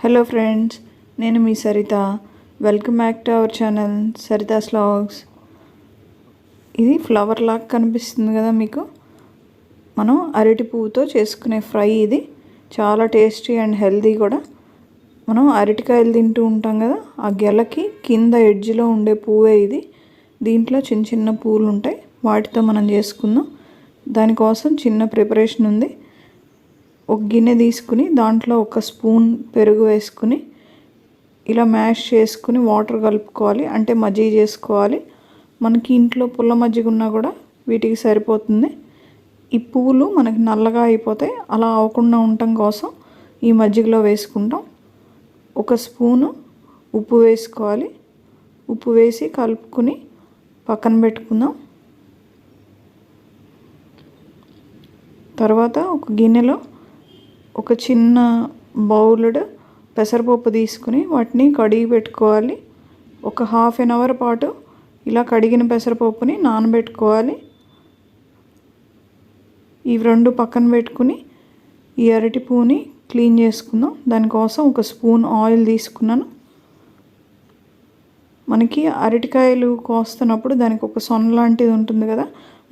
Hello friends, నేను మీ Sarita. Welcome back to our channel Sarita's vlogs. ఇది ఫ్లవర్ లాగా కనిపిస్తుంది కదా మీకు. మనం అరటి పువ్వుతో చేసుకునే ఫ్రై ఇది. చాలా టేస్టీ అండ్ హెల్తీ కూడా. మనం అరటికాయలు తింటూ ఉంటాం కదా, ఆ గెలకి కింద ఎడ్జ్లో ఉండే పువ్వే ఇది. దీంట్లో చిన్న చిన్న పువ్వులు ఉంటాయి, వాటితో మనం చేసుకుందాం. దానికోసం చిన్న ప్రిపరేషన్ ఉంది. ఒక గిన్నె తీసుకుని దాంట్లో ఒక స్పూన్ పెరుగు వేసుకుని ఇలా మ్యాష్ చేసుకుని వాటర్ కలుపుకోవాలి, అంటే మజ్జిగ చేసుకోవాలి. మనకి ఇంట్లో పుల్ల మజ్జిగ ఉన్నా కూడా వీటికి సరిపోతుంది. ఈ పువ్వులు మనకి నల్లగా అయిపోతాయి, అలా అవ్వకుండా ఉండటం కోసం ఈ మజ్జిగలో వేసుకుంటాం. ఒక స్పూను ఉప్పు వేసుకోవాలి. ఉప్పు వేసి కలుపుకుని పక్కన పెట్టుకుందాం. తర్వాత ఒక గిన్నెలో ఒక చిన్న బౌల్డ్ పెసరపప్పు తీసుకుని వాటిని కడిగి పెట్టుకోవాలి. ఒక హాఫ్ అన్ అవర్ పాటు ఇలా కడిగిన పెసరపప్పుని నానబెట్టుకోవాలి. ఈ రెండు పక్కన పెట్టుకుని ఈ అరటి పువ్వుని క్లీన్ చేసుకుందాం. దానికోసం ఒక స్పూన్ ఆయిల్ తీసుకున్నాను. మనకి అరటికాయలు కోస్తున్నప్పుడు దానికి ఒక సొన లాంటిది ఉంటుంది కదా,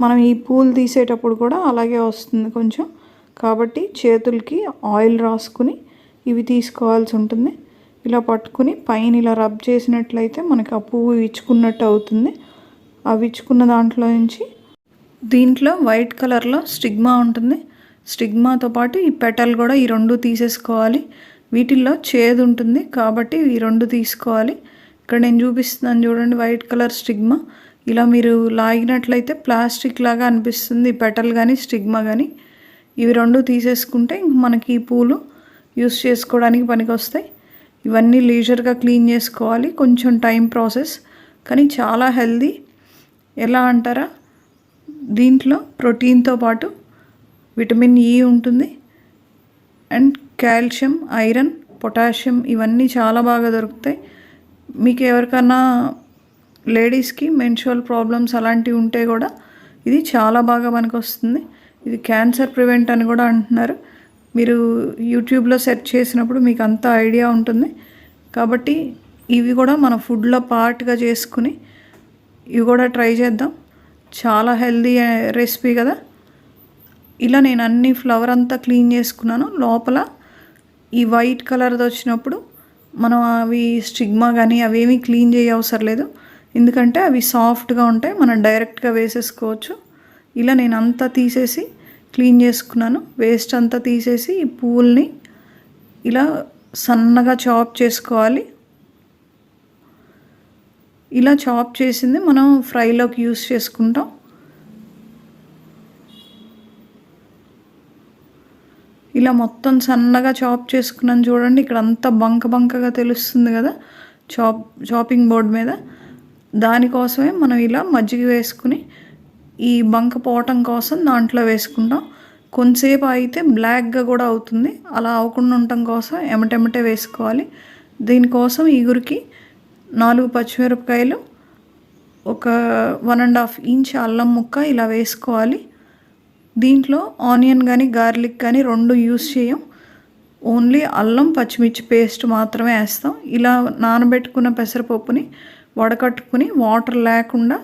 మనం ఈ పూలు తీసేటప్పుడు కూడా అలాగే వస్తుంది కొంచెం. కాబట్టి చేతులకి ఆయిల్ రాసుకుని ఇవి తీసుకోవాల్సి ఉంటుంది. ఇలా పట్టుకుని పైన ఇలా రబ్ చేసినట్లయితే మనకి ఆ పువ్వు విచ్చుకున్నట్టు అవుతుంది. ఆ విచ్చుకున్న దాంట్లో నుంచి దీంట్లో వైట్ కలర్లో స్టిగ్మా ఉంటుంది. స్టిగ్మాతో పాటు ఈ పెటల్ కూడా ఈ రెండు తీసేసుకోవాలి. వీటిల్లో చేదు ఉంటుంది కాబట్టి ఈ రెండు తీసుకోవాలి. ఇక్కడ నేను చూపిస్తున్నాను చూడండి, వైట్ కలర్ స్టిగ్మా. ఇలా మీరు లాగినట్లయితే ప్లాస్టిక్ లాగా అనిపిస్తుంది పెటల్ కానీ స్టిగ్మా కానీ. ఇవి రెండు తీసేసుకుంటే మనకి ఈ పూలు యూస్ చేసుకోవడానికి పనికి వస్తాయి. ఇవన్నీ లీజర్గా క్లీన్ చేసుకోవాలి, కొంచెం టైం ప్రాసెస్, కానీ చాలా హెల్దీ. ఎలా అంటారా, దీంట్లో ప్రోటీన్తో పాటు విటమిన్ ఈ ఉంటుంది, అండ్ కాల్షియం, ఐరన్, పొటాషియం ఇవన్నీ చాలా బాగా దొరుకుతాయి. మీకు ఎవరికన్నా లేడీస్కి మెన్స్ట్రువల్ ప్రాబ్లమ్స్ అలాంటివి ఉంటే కూడా ఇది చాలా బాగా పనికి వస్తుంది. ఇది క్యాన్సర్ ప్రివెంట్ అని కూడా అంటున్నారు. మీరు యూట్యూబ్లో సెర్చ్ చేసినప్పుడు మీకు అంత ఐడియా ఉంటుంది. కాబట్టి ఇవి కూడా మన ఫుడ్లో పార్ట్గా చేసుకుని ఇవి కూడా ట్రై చేద్దాం. చాలా హెల్దీ రెసిపీ కదా. ఇలా నేను అన్ని ఫ్లవర్ అంతా క్లీన్ చేసుకున్నాను. లోపల ఈ వైట్ కలర్ది వచ్చినప్పుడు మనం అవి స్టిగ్మా కానీ అవేమీ క్లీన్ చేయవసరం లేదు, ఎందుకంటే అవి సాఫ్ట్గా ఉంటాయి, మనం డైరెక్ట్గా వేసేసుకోవచ్చు. ఇలా నేను అంతా తీసేసి క్లీన్ చేసుకున్నాను. వేస్ట్ అంతా తీసేసి ఈ పువ్వుల్ని ఇలా సన్నగా చాప్ చేసుకోవాలి. ఇలా చాప్ చేసింది మనం ఫ్రైలోకి యూస్ చేసుకుంటాం. ఇలా మొత్తం సన్నగా చాప్ చేసుకున్నాను చూడండి. ఇక్కడ అంతా బంకగా తెలుస్తుంది కదా చాపింగ్ బోర్డ్ మీద. దానికోసమే మనం ఇలా మజ్జిగ వేసుకుని ఈ బంక పోవటం కోసం దాంట్లో వేసుకుంటాం. కొంతసేపు అయితే బ్లాక్గా కూడా అవుతుంది, అలా అవ్వకుండా ఉండటం కోసం ఎమటెమటే వేసుకోవాలి. దీనికోసం ఈగురికి 4 పచ్చిమిరపకాయలు, ఒక 1.5 ఇంచ్ అల్లం ముక్క ఇలా వేసుకోవాలి. దీంట్లో ఆనియన్ కానీ గార్లిక్ కానీ రెండు యూస్ చేయం, ఓన్లీ అల్లం పచ్చిమిర్చి పేస్ట్ మాత్రమే వేస్తాం. ఇలా నానబెట్టుకున్న పెసరపప్పుని వడకట్టుకుని వాటర్ లేకుండా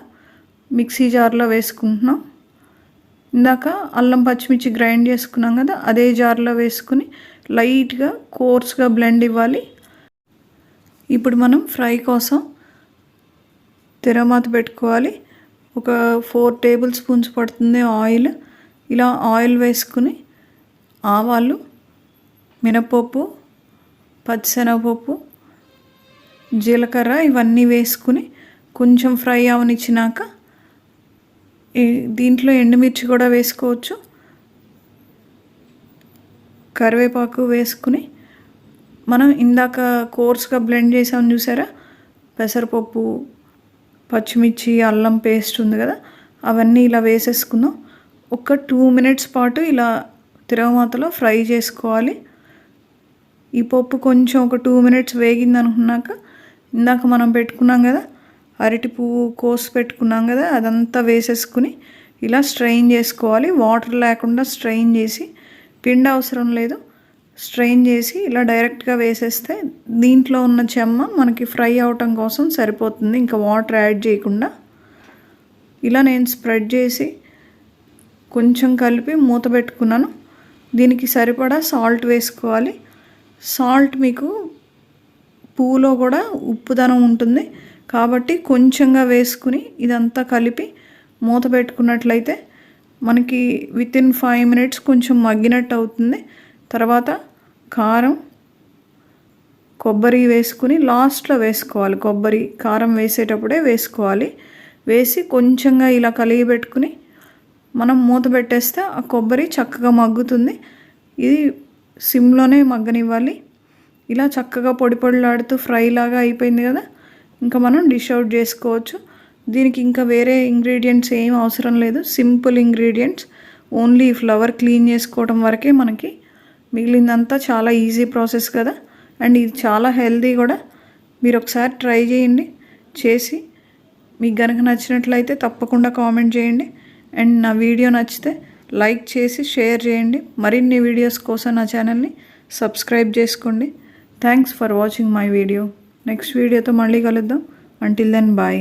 మిక్సీ జార్లో వేసుకుంటున్నాం. ఇందాక అల్లం పచ్చిమిర్చి గ్రైండ్ చేసుకున్నాం కదా, అదే జార్లో వేసుకుని లైట్గా కోర్స్గా బ్లెండ్ ఇవ్వాలి. ఇప్పుడు మనం ఫ్రై కోసం తిరమాత పెట్టుకోవాలి. ఒక 4 టేబుల్ స్పూన్స్ పడుతుంది ఆయిల్. ఇలా ఆయిల్ వేసుకుని ఆవాలు, మినపప్పు, పచ్చిశనగపప్పు, జీలకర్ర ఇవన్నీ వేసుకుని కొంచెం ఫ్రై అవనిచ్చినాక దీంట్లో ఎండుమిర్చి కూడా వేసుకోవచ్చు, కరివేపాకు వేసుకుని మనం ఇందాక కోర్స్గా బ్లెండ్ చేసామని చూసారా, పెసరపప్పు, పచ్చిమిర్చి, అల్లం పేస్ట్ ఉంది కదా, అవన్నీ ఇలా వేసేసుకుందాం. ఒక 2 మినిట్స్ పాటు ఇలా తిరగమాతలో ఫ్రై చేసుకోవాలి. ఈ పప్పు కొంచెం ఒక 2 మినిట్స్ వేగింది అనుకున్నాక ఇందాక మనం పెట్టుకున్నాం కదా అరటి పువ్వు కోసి పెట్టుకున్నాం కదా, అదంతా వేసేసుకుని ఇలా స్ట్రెయిన్ చేసుకోవాలి. వాటర్ లేకుండా స్ట్రెయిన్ చేసి, పిండి అవసరం లేదు, స్ట్రెయిన్ చేసి ఇలా డైరెక్ట్గా వేసేస్తే దీంట్లో ఉన్న చెమ్మ మనకి ఫ్రై అవటం కోసం సరిపోతుంది, ఇంకా వాటర్ యాడ్ చేయకుండా. ఇలా నేను స్ప్రెడ్ చేసి కొంచెం కలిపి మూత పెట్టుకున్నాను. దీనికి సరిపడా సాల్ట్ వేసుకోవాలి. సాల్ట్ మీకు పువ్వులో కూడా ఉప్పుదనం ఉంటుంది కాబట్టి కొంచెంగా వేసుకుని ఇదంతా కలిపి మూత పెట్టుకున్నట్లయితే మనకి వితిన్ 5 minutes కొంచెం మగ్గినట్టు అవుతుంది. తర్వాత కారం, కొబ్బరి వేసుకుని లాస్ట్లో వేసుకోవాలి. కొబ్బరి కారం వేసేటప్పుడే వేసుకోవాలి. వేసి కొంచెంగా ఇలా కలిగి పెట్టుకుని మనం మూత పెట్టేస్తే ఆ కొబ్బరి చక్కగా మగ్గుతుంది. ఇది సిమ్లోనే మగ్గనివ్వాలి. ఇలా చక్కగా పొడి పొడిలాడుతూ ఫ్రై లాగా అయిపోయింది కదా. ఇంకా మనం డిష్ అవుట్ చేసుకోవచ్చు. దీనికి ఇంకా వేరే ఇంగ్రీడియంట్స్ ఏం అవసరం లేదు, simple ingredients. Only flower clean చేసుకోవడం వరకే మనకి, మిగిలిందంతా చాలా ఈజీ ప్రాసెస్ కదా. అండ్ ఇది చాలా హెల్దీ కూడా. మీరు ఒకసారి ట్రై చేయండి. చేసి మీకు కనుక నచ్చినట్లయితే తప్పకుండా కామెంట్ చేయండి. అండ్ నా వీడియో నచ్చితే లైక్ చేసి షేర్ చేయండి. మరిన్ని వీడియోస్ కోసం నా ఛానల్ని సబ్స్క్రైబ్ చేసుకోండి. Thanks for watching my video. Next వీడియోతో మళ్ళీ కలుద్దాం. Until then bye.